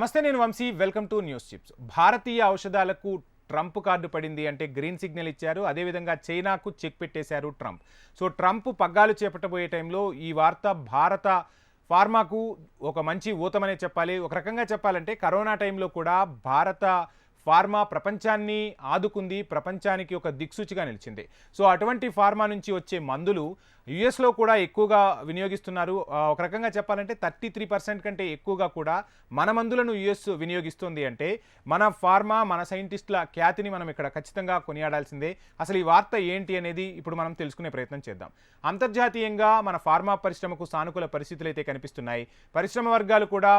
నమస్తే, నేను Vamsi. Welcome to news chips. భారతీయ ఔషధాలకు ట్రంప్ కార్డు పడింది అంటే గ్రీన్ సిగ్నల్ ఇచ్చారు. అదేవిధంగా చైనాకు చెక్ పెట్టేశారు ట్రంప్. సో ట్రంప్ పగ్గాలు చేపట్టబోయే టైంలో ఈ వార్త భారత ఫార్మాకు ఒక మంచి ఊతమనే చెప్పాలి. ఒక రకంగా చెప్పాలంటే కరోనా టైంలో కూడా భారత ఫార్మా ప్రపంచాన్ని ఆదుకుంది, ప్రపంచానికి ఒక దిక్సూచిగా నిలిచింది. సో అటువంటి ఫార్మా నుంచి వచ్చే మందులు యుఎస్లో కూడా ఎక్కువగా వినియోగిస్తున్నారు. ఒక రకంగా చెప్పాలంటే 33% కంటే ఎక్కువగా కూడా మన మందులను యుఎస్ వినియోగిస్తుంది. అంటే మన ఫార్మా, మన సైంటిస్టుల ఖ్యాతిని మనం ఇక్కడ ఖచ్చితంగా కొనియాడాల్సిందే. అసలు ఈ వార్త ఏంటి అనేది ఇప్పుడు మనం తెలుసుకునే ప్రయత్నం చేద్దాం. అంతర్జాతీయంగా మన ఫార్మా పరిశ్రమకు సానుకూల పరిస్థితులు అయితే కనిపిస్తున్నాయి. పరిశ్రమ వర్గాలు కూడా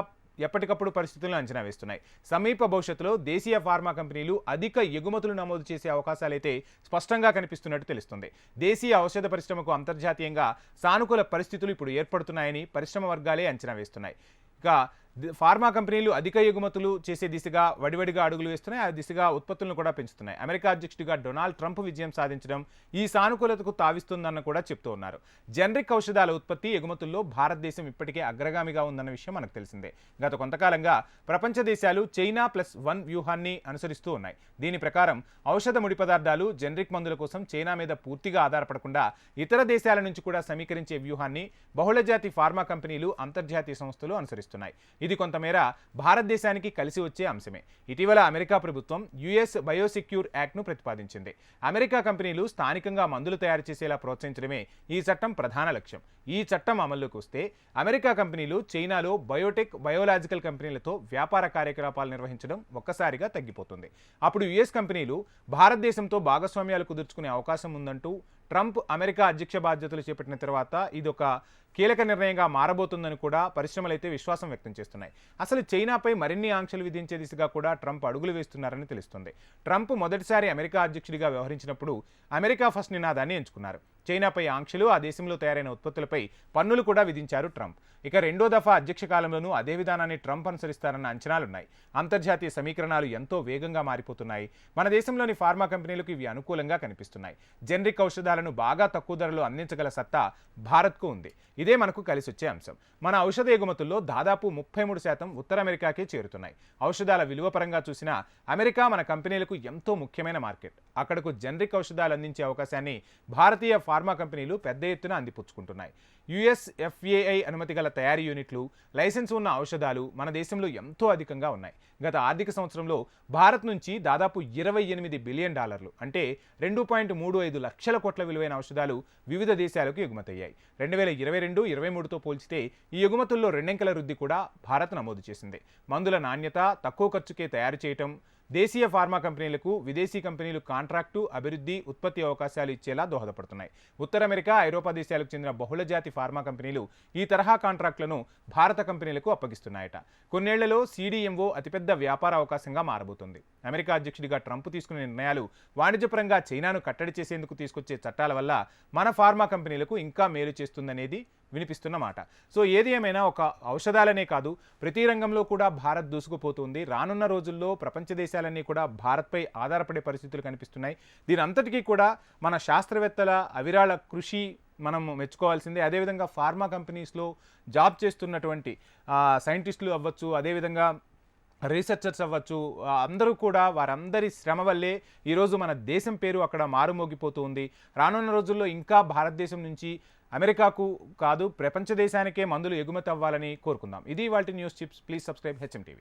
ఎప్పటికప్పుడు పరిస్థితులను అంచనా వేస్తున్నాయి. సమీప భవిష్యత్తులో దేశీయ ఫార్మా కంపెనీలు అధిక ఎగుమతులు నమోదు చేసే అవకాశాలైతే స్పష్టంగా కనిపిస్తున్నట్టు తెలుస్తుంది. దేశీయ ఔషధ పరిశ్రమకు అంతర్జాతీయంగా సానుకూల పరిస్థితులు ఇప్పుడు ఏర్పడుతున్నాయని పరిశ్రమ వర్గాలే అంచనా వేస్తున్నాయి. ఇక ఫార్మా కంపెనీలు అధిక ఎగుమతులు చేసే దిశగా వడివడిగా అడుగులు వేస్తున్నాయి. ఆ దిశగా ఉత్పత్తులను కూడా పెంచుతున్నాయి. అమెరికా అధ్యక్షుడిగా డొనాల్డ్ ట్రంప్ విజయం సాధించడం ఈ సానుకూలతకు తావిస్తుందన్న కూడా చెప్తూ ఉన్నారు. జనరిక్ ఔషధాల ఉత్పత్తి ఎగుమతుల్లో భారతదేశం ఇప్పటికే అగ్రగామిగా ఉందన్న విషయం మనకు తెలిసిందే. గత కొంతకాలంగా ప్రపంచ దేశాలు చైనా +1 వ్యూహాన్ని అనుసరిస్తూ ఉన్నాయి. దీని ప్రకారం ఔషధ ముడి పదార్థాలు, జనరిక్ మందుల కోసం చైనా మీద పూర్తిగా ఆధారపడకుండా ఇతర దేశాల నుంచి కూడా సమీకరించే వ్యూహాన్ని బహుళజాతి ఫార్మా కంపెనీలు, అంతర్జాతీయ సంస్థలు అనుసరిస్తున్నాయి. ఇది కొంతమేర భారతదేశానికి కలిసి వచ్చే అంశమే. ఇటీవల అమెరికా ప్రభుత్వం యుఎస్ బయోసెక్యూర్ యాక్ట్ను ప్రతిపాదించింది. అమెరికా కంపెనీలు స్థానికంగా మందులు తయారు చేసేలా ప్రోత్సహించడమే ఈ చట్టం ప్రధాన లక్ష్యం. ఈ చట్టం అమల్లోకి వస్తే అమెరికా కంపెనీలు చైనాలో బయోటెక్, బయోలాజికల్ కంపెనీలతో వ్యాపార కార్యకలాపాలు నిర్వహించడం ఒక్కసారిగా తగ్గిపోతుంది. అప్పుడు యుఎస్ కంపెనీలు భారతదేశంతో భాగస్వామ్యాలు కుదుర్చుకునే అవకాశం ఉందంటూ ట్రంప్ అమెరికా అధ్యక్ష బాధ్యతలు చేపట్టిన తర్వాత ఇదొక కీలక నిర్ణయంగా మారబోతుందని కూడా పరిశ్రమలైతే విశ్వాసం వ్యక్తం చేస్తున్నాయి. అసలు చైనాపై మరిన్ని ఆంక్షలు విధించే దిశగా కూడా ట్రంప్ అడుగులు వేస్తున్నారని తెలుస్తుంది. ట్రంప్ మొదటిసారి అమెరికా అధ్యక్షుడిగా వ్యవహరించినప్పుడు అమెరికా ఫస్ట్ నినాదాన్ని ఎంచుకున్నారు. చైనాపై ఆంక్షలు, ఆ దేశంలో తయారైన ఉత్పత్తులపై పన్నులు కూడా విధించారు ట్రంప్. ఇక రెండో దఫా అధ్యక్ష కాలంలోనూ అదే విధానాన్ని ట్రంప్ అనుసరిస్తారన్న అంచనాలున్నాయి. అంతర్జాతీయ సమీకరణాలు ఎంతో వేగంగా మారిపోతున్నాయి. మన దేశంలోని ఫార్మా కంపెనీలకు ఇవి అనుకూలంగా కనిపిస్తున్నాయి. జనరిక్ ఔషధాలను బాగా తక్కువ ధరలో అందించగల సత్తా భారత్కు ఉంది. ఇదే మనకు కలిసి వచ్చే అంశం. మన ఔషధ ఎగుమతుల్లో దాదాపు 33% ఉత్తర అమెరికాకే చేరుతున్నాయి. ఔషధాల విలువ పరంగా చూసినా అమెరికా మన కంపెనీలకు ఎంతో ముఖ్యమైన మార్కెట్. అక్కడకు జనరిక్ ఔషధాలు అందించే అవకాశాన్ని భారతీయ ఫార్మా కంపెనీలు పెద్ద ఎత్తున అందిపుచ్చుకుంటున్నాయి. యుఎస్ ఎఫ్ఏఐ అనుమతి గల తయారీ యూనిట్లు, లైసెన్స్ ఉన్న ఔషధాలు మన దేశంలో ఎంతో అధికంగా ఉన్నాయి. గత ఆర్థిక సంవత్సరంలో భారత్ నుంచి దాదాపు $28 బిలియన్ అంటే 2.35 లక్షల కోట్ల విలువైన ఔషధాలు వివిధ దేశాలకు ఎగుమతయ్యాయి. 2022-23తో పోల్చితే ఈ ఎగుమతుల్లో రెండంకెల వృద్ధి కూడా భారత్ నమోదు చేసింది. మందుల నాణ్యత, తక్కువ ఖర్చుకే తయారు చేయటం దేశీయ ఫార్మా కంపెనీలకు విదేశీ కంపెనీలు కాంట్రాక్టు, అభివృద్ధి, ఉత్పత్తి అవకాశాలు ఇచ్చేలా దోహదపడుతున్నాయి. ఉత్తర అమెరికా, ఐరోపా దేశాలకు చెందిన బహుళజాతి ఫార్మా కంపెనీలు ఈ తరహా కాంట్రాక్టులను భారత కంపెనీలకు అప్పగిస్తున్నాయట. కొన్నేళ్లలో సిడిఎంఓ అతిపెద్ద వ్యాపార అవకాశంగా మారబోతుంది. అమెరికా అధ్యక్షుడిగా ట్రంప్ తీసుకునే నిర్ణయాలు వాణిజ్యపరంగా చైనాను కట్టడి చేసేందుకు తీసుకొచ్చే చట్టాల వల్ల మన ఫార్మా కంపెనీలకు ఇంకా మేలు చేస్తుందనేది వినిపిస్తున్న మాట. సో ఏది ఏమైనా ఒక ఔషధాలనే కాదు, ప్రతి రంగంలో కూడా భారత్ దూసుకుపోతుంది. రానున్న రోజుల్లో ప్రపంచ దేశాలన్నీ కూడా భారత్పై ఆధారపడే పరిస్థితులు కనిపిస్తున్నాయి. దీని అంతటికీ కూడా మన శాస్త్రవేత్తల అవిరాళ కృషి మనం మెచ్చుకోవాల్సిందే. అదేవిధంగా ఫార్మా కంపెనీస్లో జాబ్ చేస్తున్నటువంటి సైంటిస్టులు అవ్వచ్చు, అదేవిధంగా రీసెర్చర్స్ అవ్వచ్చు, అందరూ కూడా వారందరి శ్రమ వల్లే ఈరోజు మన దేశం పేరు అక్కడ మారుమోగిపోతూ ఉంది. రానున్న రోజుల్లో ఇంకా భారతదేశం నుంచి అమెరికాకు కాదు, ప్రపంచ దేశానికే మందులు ఎగుమతి అవ్వాలని కోరుకుందాం. ఇది ఇవాల్టి news chips. Please subscribe HM TV.